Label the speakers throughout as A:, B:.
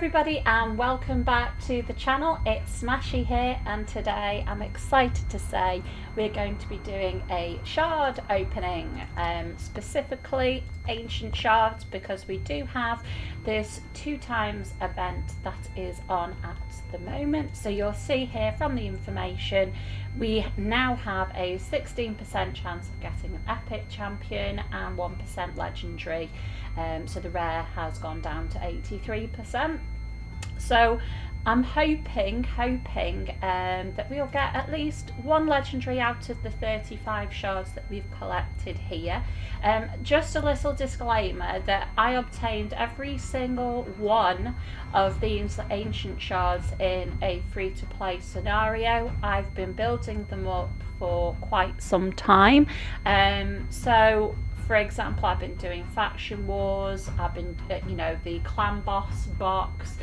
A: everybody and welcome back to the channel. It's Smashy here, and today I'm excited to say we're going to be doing a shard opening, specifically ancient shards, because we do have this 2x event that is on at the moment. So you'll see here from the information we now have a 16% chance of getting an epic champion and 1% legendary. So the rare has gone down to 83%. So I'm hoping that we'll get at least one legendary out of the 35 shards that we've collected here. Just a little disclaimer that I obtained every single one of these ancient shards in a free-to-play scenario. I've been building them up for quite some time. So for example, I've been doing faction wars, I've been, the clan boss box,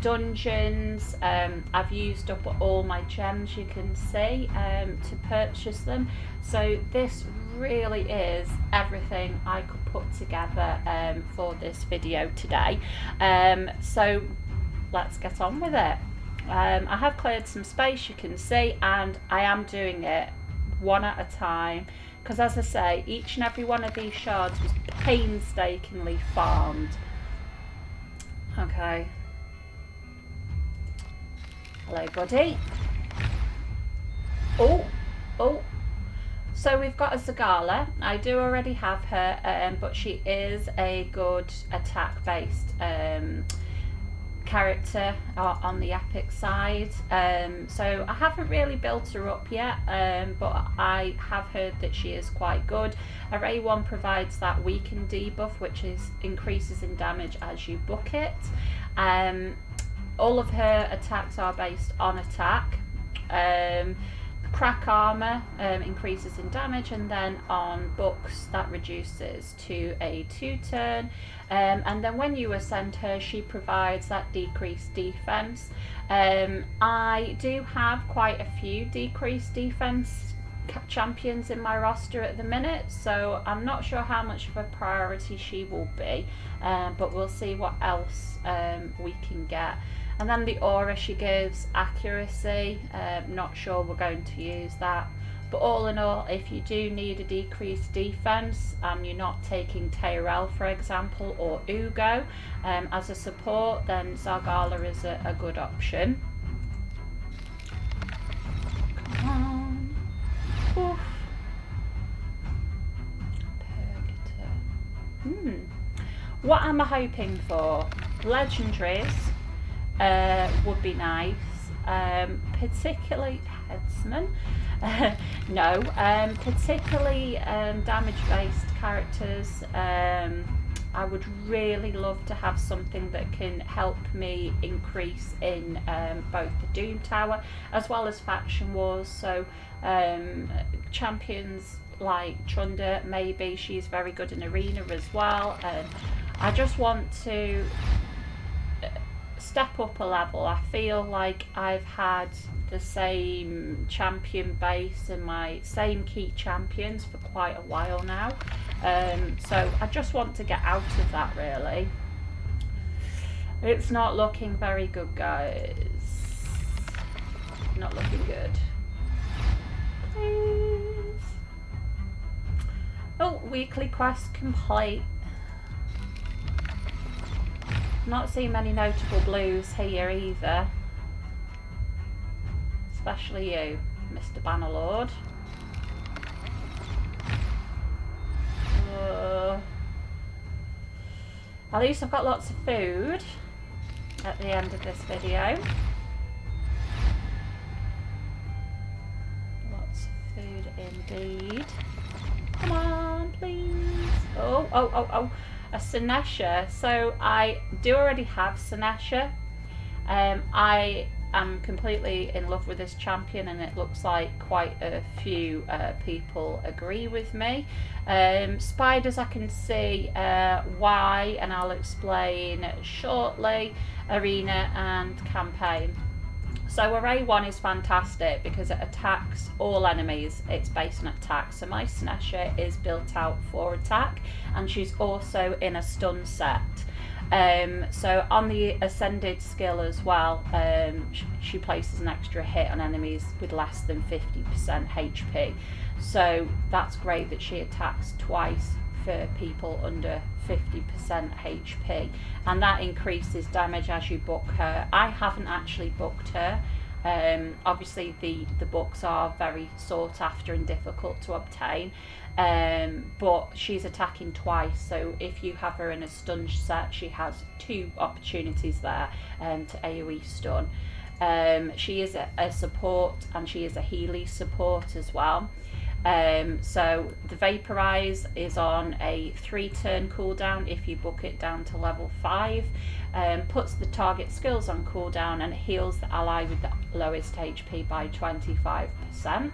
A: dungeons. I've used up all my gems, you can see, to purchase them. So this really is everything I could put together for this video today. So let's get on with it. I have cleared some space, you can see, and I am doing it one at a time, because as I say, each and every one of these shards was painstakingly farmed. Okay. Hello, buddy. Oh. So we've got a Shazaar. I do already have her, but she is a good attack-based character on the epic side. So I haven't really built her up yet, but I have heard that she is quite good. Array 1 provides that weaken debuff, which increases in damage as you book it. All of her attacks are based on attack. Crack armor increases in damage, and then on books that reduces to a 2-turn. And then when you ascend her, she provides that decreased defense. I do have quite a few decreased defense champions in my roster at the minute, so I'm not sure how much of a priority she will be, but we'll see what else we can get. And then the aura she gives accuracy, not sure we're going to use that. But all in all, if you do need a decreased defense and you're not taking Tyrell, for example, or Ugo as a support, then Shazaar is a good option. Come on. Oof. Purgator. What am I hoping for? Legendaries would be nice, particularly headsman. No, particularly damage-based characters. I would really love to have something that can help me increase in both the Doom Tower as well as faction wars. So champions like Chunder, maybe she's very good in arena as well. I just want to step up a level. I feel like I've had the same champion base and my same key champions for quite a while now, so I just want to get out of that, really. It's not looking very good, guys. Not looking good. Please. Oh, weekly quest complete. Not seeing many notable blues here either, especially you, Mr. Bannerlord. At least I've got lots of food at the end of this video. Lots of food indeed. Come on, please. Oh. A Sennasha. So I do already have Sennasha. I am completely in love with this champion, and it looks like quite a few people agree with me. Spiders, I can see why, and I'll explain shortly. Arena and campaign. So Array 1 is fantastic because it attacks all enemies. It's based on attack. So my Sennasha is built out for attack, and she's also in a stun set. So on the ascended skill as well, she places an extra hit on enemies with less than 50% HP. So that's great that she attacks twice for people under 50% HP, and that increases damage as you book her. I haven't actually booked her. Obviously the books are very sought after and difficult to obtain, but she's attacking twice, so if you have her in a stun set, she has 2 opportunities there to AoE stun. She is a support, and she is a Healy support as well. So the Vaporize is on a 3-turn cooldown if you book it down to level 5, puts the target skills on cooldown, and heals the ally with the lowest HP by 25%.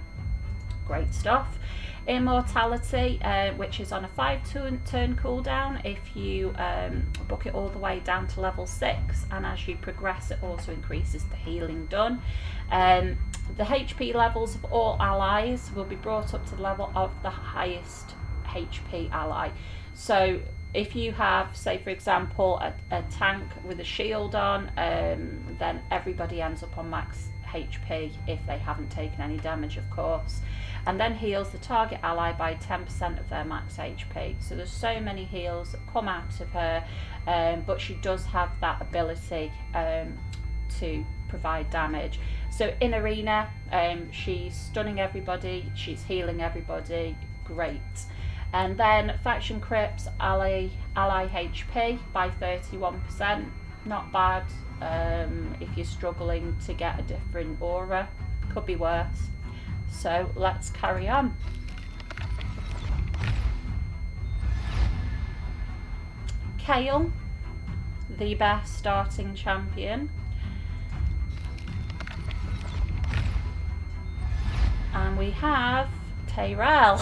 A: Great stuff. Immortality, which is on a 5-turn cooldown if you book it all the way down to level 6, and as you progress it also increases the healing done. The HP levels of all allies will be brought up to the level of the highest HP ally. So if you have, say for example, a tank with a shield on, then everybody ends up on max HP if they haven't taken any damage, of course, and then heals the target ally by 10% of their max HP. So there's so many heals that come out of her, but she does have that ability to provide damage. So in arena, she's stunning everybody, she's healing everybody, great. And then faction crips ally HP by 31%, not bad. If you're struggling to get a different aura, could be worse. So let's carry on. Kale, the best starting champion. And we have Tyrell.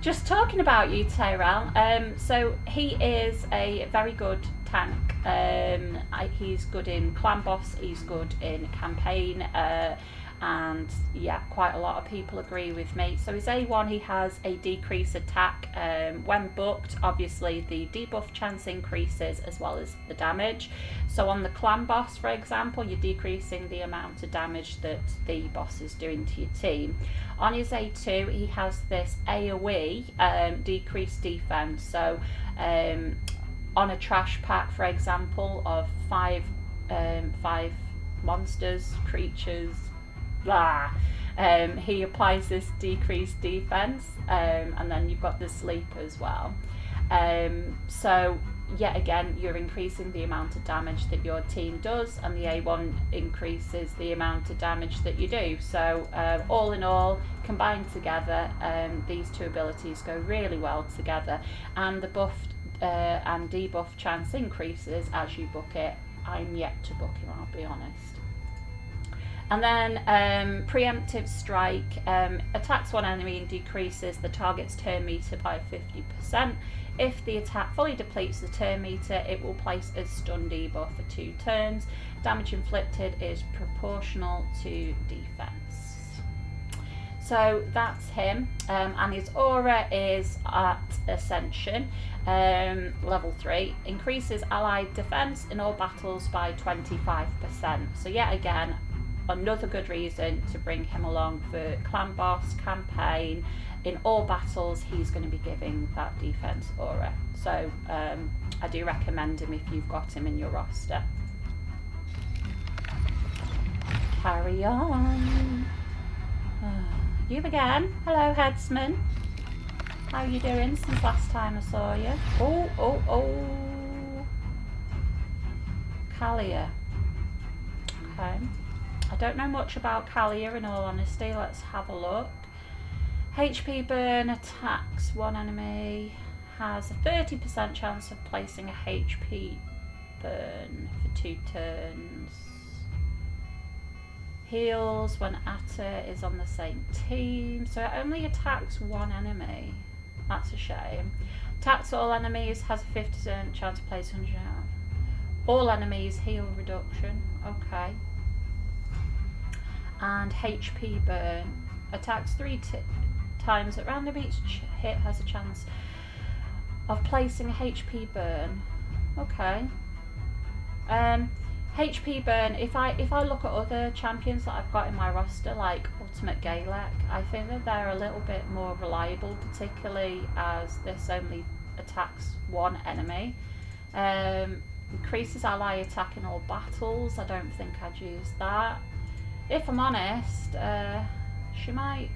A: Just talking about you, Tyrell. So he is a very good tank. He's good in clan boss, he's good in campaign, and yeah, quite a lot of people agree with me. So his A1, he has a decrease attack. When booked, obviously the debuff chance increases as well as the damage. So on the clan boss, for example, you're decreasing the amount of damage that the boss is doing to your team. On his A2, he has this AoE decreased defense. So on a trash pack, for example, of 5 monsters, creatures, blah, he applies this decreased defense, and then you've got the sleep as well. So yet again, you're increasing the amount of damage that your team does, and the A1 increases the amount of damage that you do. So all in all, combined together, these two abilities go really well together, and the buffed and debuff chance increases as you book it. I'm yet to book him, I'll be honest. And then preemptive strike, attacks one enemy and decreases the target's turn meter by 50%. If the attack fully depletes the turn meter, it will place a stun debuff for 2 turns. Damage inflicted is proportional to defense. So that's him, and his aura is at Ascension, level 3, increases allied defense in all battles by 25%. So yet again, another good reason to bring him along for clan boss, campaign. In all battles, he's going to be giving that defense aura. So I do recommend him if you've got him in your roster. Carry on. You again. Hello, Headsman. How are you doing since last time I saw you? Oh. Calli. Okay. I don't know much about Calli, in all honesty. Let's have a look. HP burn, attacks one enemy, has a 30% chance of placing a HP burn for 2 turns. Heals when Atta is on the same team, so it only attacks one enemy. That's a shame. Attacks all enemies, has a 50% chance of placing 100. All enemies, heal reduction. Okay. And HP burn, attacks 3 times at random. Each hit has a chance of placing a HP burn. Okay. HP burn. If I look at other champions that I've got in my roster, like Ultimate Gaelic, I think that they're a little bit more reliable, particularly as this only attacks one enemy. Increases ally attack in all battles. I don't think I'd use that. If I'm honest, she might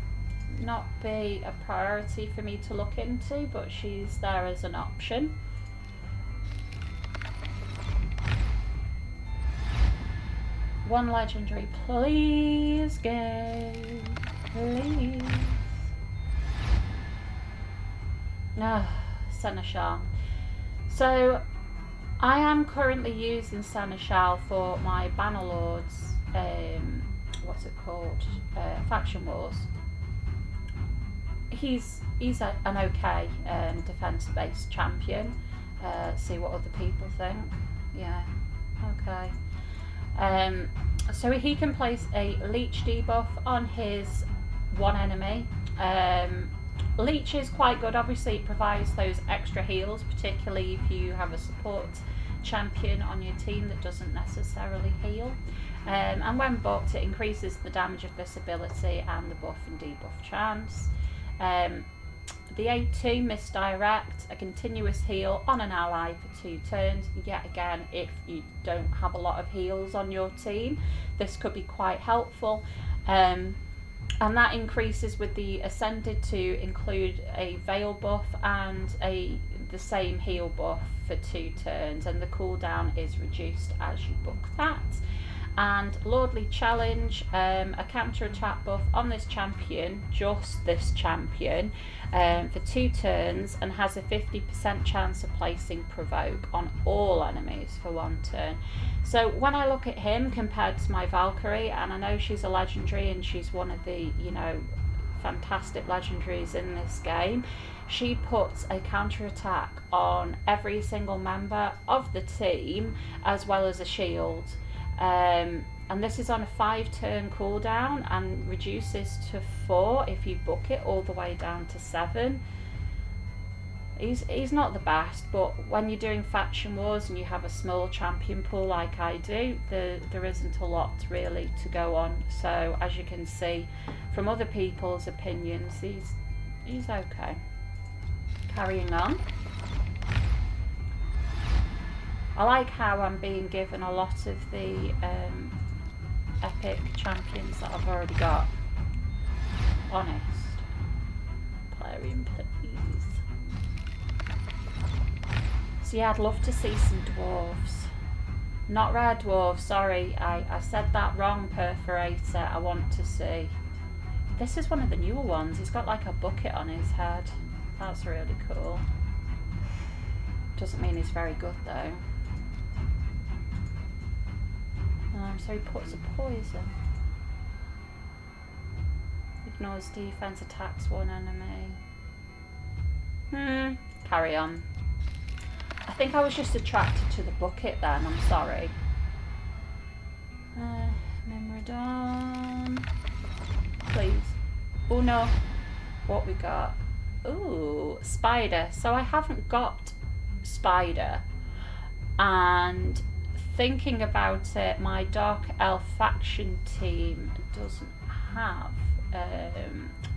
A: not be a priority for me to look into, but she's there as an option. One legendary, please, game, please. No, Sennasha. So, I am currently using Sanishal for my Bannerlords, what's it called, Faction Wars. He's an okay defense-based champion. See what other people think. Yeah, okay. So he can place a leech debuff on his one enemy. Leech is quite good. Obviously it provides those extra heals, particularly if you have a support champion on your team that doesn't necessarily heal. And when booked, it increases the damage of this ability and the buff and debuff chance. The A2 misdirect, a continuous heal on an ally for 2 turns. Yet again, if you don't have a lot of heals on your team, this could be quite helpful. And that increases with the Ascended to include a Veil buff and the same heal buff for 2 turns, and the cooldown is reduced as you book that. And Lordly Challenge, a counter attack buff on this champion, just this champion, for 2 turns, and has a 50% chance of placing Provoke on all enemies for 1 turn. So when I look at him compared to my Valkyrie, and I know she's a legendary and she's one of the, you know, fantastic legendaries in this game, she puts a counter attack on every single member of the team as well as a shield. And this is on a 5-turn cooldown and reduces to 4 if you book it all the way down to 7. He's not the best, but when you're doing faction wars and you have a small champion pool like I do, there isn't a lot really to go on. So as you can see from other people's opinions, he's okay. Carrying on. I like how I'm being given a lot of the epic champions that I've already got. Honest. Plarium, please. So yeah, I'd love to see some dwarves. Not rare dwarves, sorry. I said that wrong, Perforator. I want to see. This is one of the newer ones. He's got like a bucket on his head. That's really cool. Doesn't mean he's very good though. So he puts a poison. Ignores defense, attacks one enemy. Carry on. I think I was just attracted to the bucket then, I'm sorry. Mimrodon. Please. Oh no. What we got? Ooh, Spider. So I haven't got Spider. And thinking about it, my Dark Elf faction team doesn't have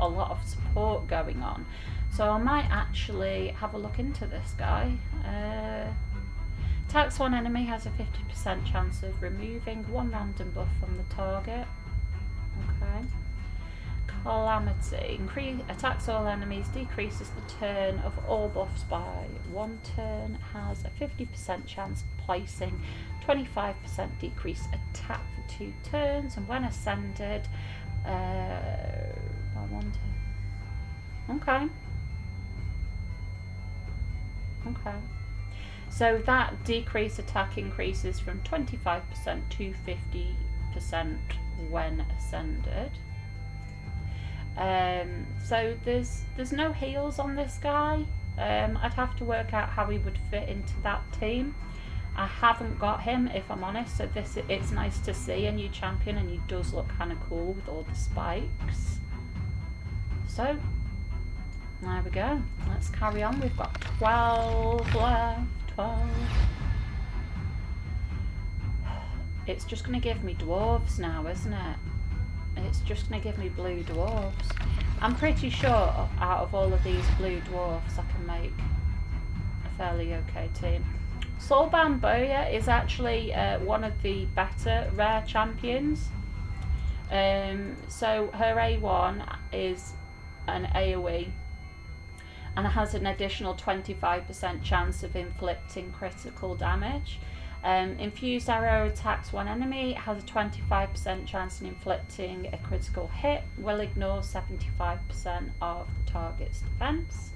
A: a lot of support going on, so I might actually have a look into this guy. Attacks one enemy, has a 50% chance of removing 1 random buff from the target. Okay. Calamity, attacks all enemies, decreases the turn of all buffs by 1 turn, has a 50% chance of placing 25% decreased attack for 2 turns, and when ascended, by 1 turn. Okay. So that decreased attack increases from 25% to 50% when ascended. So there's no heals on this guy. I'd have to work out how he would fit into that team. I haven't got him, if I'm honest, so it's nice to see a new champion, and he does look kind of cool with all the spikes. So there we go. Let's carry on. We've got 12 left. 12. It's just going to give me dwarves now, isn't it? It's just going to give me blue dwarves. I'm pretty sure out of all of these blue dwarfs I can make a fairly okay team. Bambooyah is actually one of the better rare champions. So her A1 is an AoE and has an additional 25% chance of inflicting critical damage. Infused arrow attacks one enemy, has a 25% chance in inflicting a critical hit, will ignore 75% of the target's defense.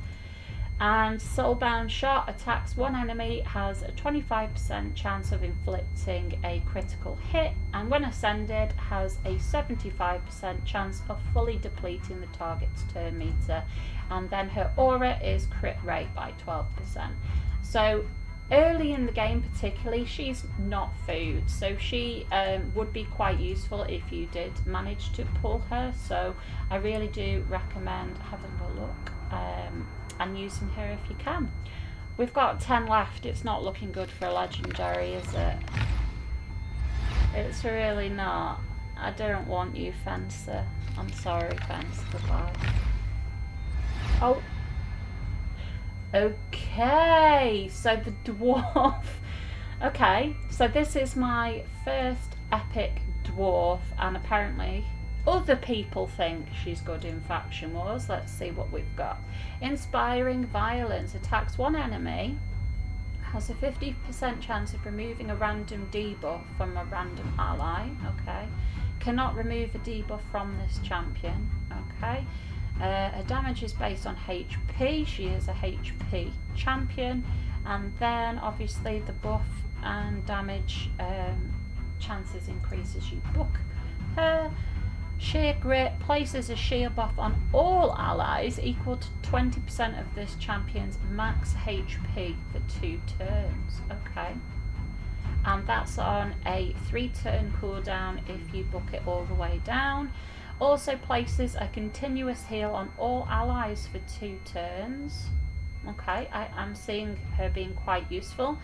A: And Soulbound Shot attacks one enemy, has a 25% chance of inflicting a critical hit, and when ascended has a 75% chance of fully depleting the target's turn meter. And then her aura is crit rate by 12%. So early in the game particularly, she's not food, so she would be quite useful if you did manage to pull her. So I really do recommend having a look and using her if you can. We've got 10 left. It's not looking good for a legendary, is it? It's really not. I don't want you, Fencer. I'm sorry, Fence. Goodbye. Oh. Okay, so the dwarf. Okay, so this is my first epic dwarf, and apparently other people think she's good in Faction Wars. Let's see what we've got. Inspiring Violence attacks one enemy, has a 50% chance of removing a random debuff from a random ally. Okay, cannot remove a debuff from this champion. Okay. Her damage is based on HP. She is a HP champion, and then obviously the buff and damage chances increase as you book her. Sheer Grit places a shield buff on all allies equal to 20% of this champion's max HP for 2 turns. Okay, and that's on a 3-turn cooldown if you book it all the way down. Also places a continuous heal on all allies for 2 turns. Okay, I'm seeing her being quite useful.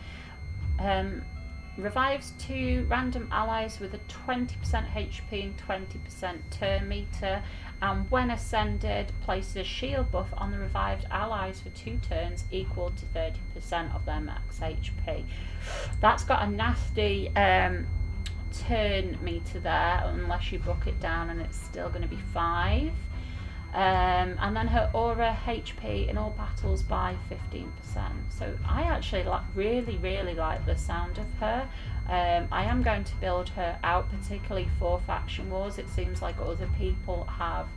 A: Revives 2 random allies with a 20% HP and 20% turn meter, and when ascended places a shield buff on the revived allies for 2 turns equal to 30% of their max HP. That's got a nasty turn meter there, unless you book it down, and it's still going to be 5. And then her aura HP in all battles by 15%. So I actually really like the sound of her. I am going to build her out, particularly for Faction Wars. It seems like other people have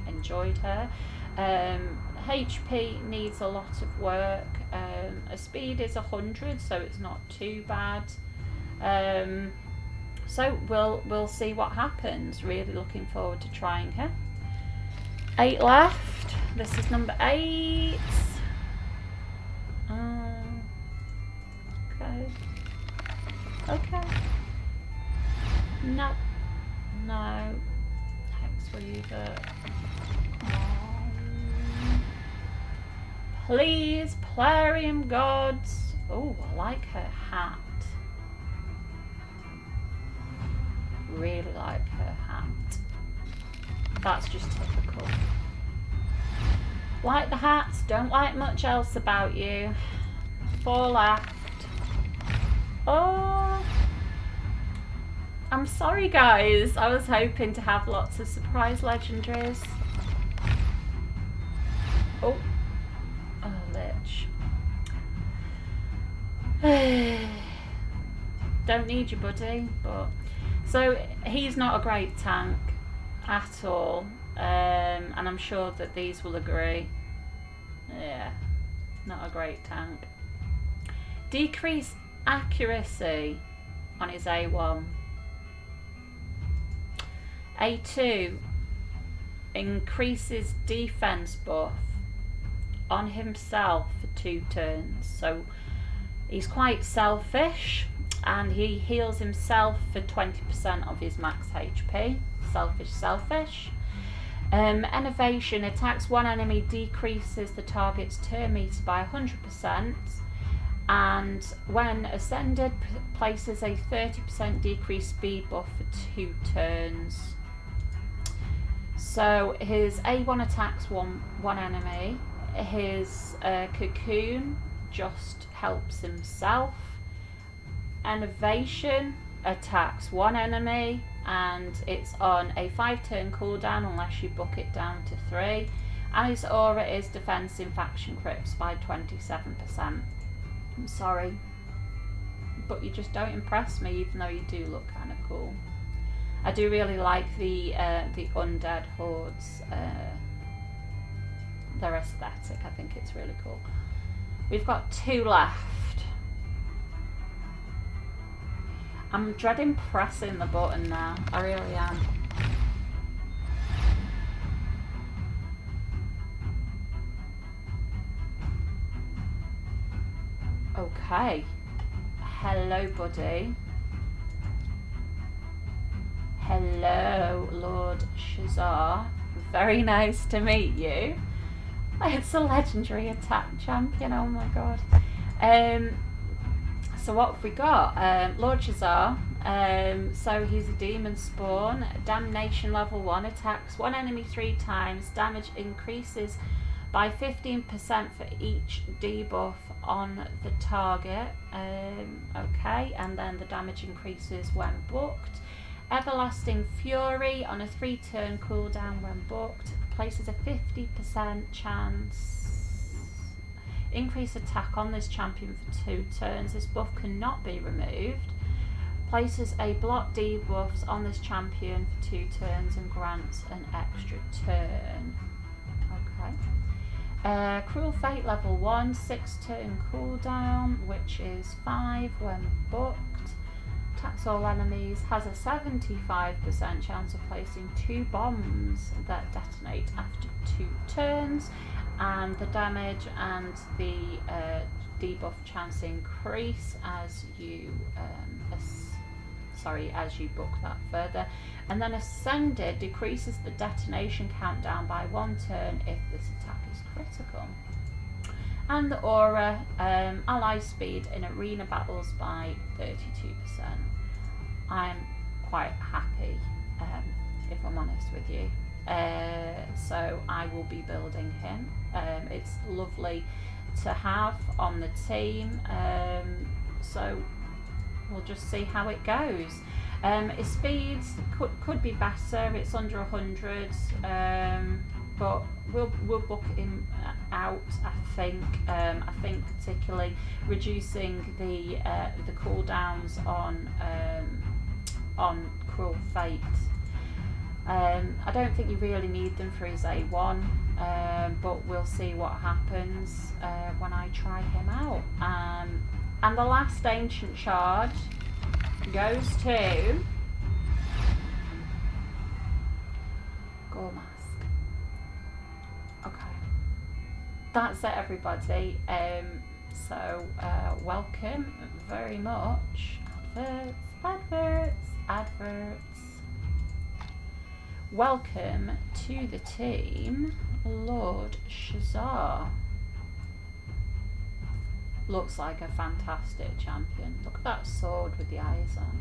A: enjoyed her. HP needs a lot of work. Her speed is 100, so it's not too bad. So we'll see what happens. Really looking forward to trying her. 8 left. This is number 8. Okay. No. Hex Weaver. Please, Plarium Gods. Oh, I like her hat. Really like her hat. That's just typical. Like the hats, don't like much else about you. 4 left. Oh, I'm sorry guys, I was hoping to have lots of surprise legendaries. Oh, Lich. Don't need you, buddy, but so he's not a great tank at all, and I'm sure that these will agree. Yeah, not a great tank. Decrease accuracy on his A1. A2 increases defense buff on himself for 2 turns. So he's quite selfish, and he heals himself for 20% of his max HP. Selfish. Innovation attacks one enemy, decreases the target's turn meter by 100%, and when ascended places a 30% decreased speed buff for 2 turns. So his A1 attacks one enemy, his cocoon just helps himself, Innovation attacks 1 enemy and it's on a 5-turn cooldown unless you book it down to 3, and his aura is defense in faction crips by 27%. I'm sorry, but you just don't impress me, even though you do look kind of cool. I do really like the undead hordes, their aesthetic. I think it's really cool. We've got 2 left. I'm dreading pressing the button now, I really am. Okay. Hello, buddy. Hello, Lord Shazaar. Very nice to meet you. It's a legendary attack champion, oh my god. So what have we got? Lord Shazaar. So he's a demon spawn. Damnation level 1, attacks 1 enemy 3 times. Damage increases by 15% for each debuff on the target. Okay, and then the damage increases when booked. Everlasting Fury on a 3-turn cooldown when booked. Places a 50% chance. Increase attack on this champion for 2 turns. This buff cannot be removed. Places a block debuffs on this champion for 2 turns and grants an extra turn. Okay. Cruel Fate level 1, 6-turn cooldown, which is 5 when booked. Attacks all enemies, has a 75% chance of placing 2 bombs that detonate after 2 turns, and the damage and the debuff chance increase as you as you book that further. And then Ascended decreases the detonation countdown by 1 turn if this attack is critical. And the aura, ally speed in arena battles by 32%. I'm quite happy, if I'm honest with you. So I will be building him. It's lovely to have on the team. So we'll just see how it goes. His speeds could be better. It's under 100. But we'll book him out. I think particularly reducing the cooldowns on Cruel Fate. I don't think you really need them for his A1, but we'll see what happens when I try him out. And the last ancient shard goes to Gorma. Okay, that's it, everybody. So welcome very much. Adverts. Welcome to the team, Lord Shazaar. Looks like a fantastic champion. Look at that sword with the eyes on.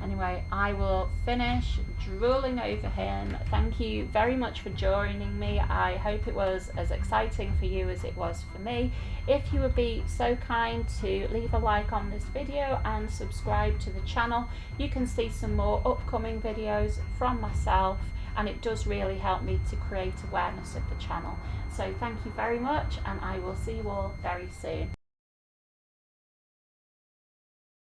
A: Anyway, I will finish drooling over him. Thank you very much for joining me. I hope it was as exciting for you as it was for me. If you would be so kind to leave a like on this video and subscribe to the channel, you can see some more upcoming videos from myself, and it does really help me to create awareness of the channel. So thank you very much, and I will see you all very soon.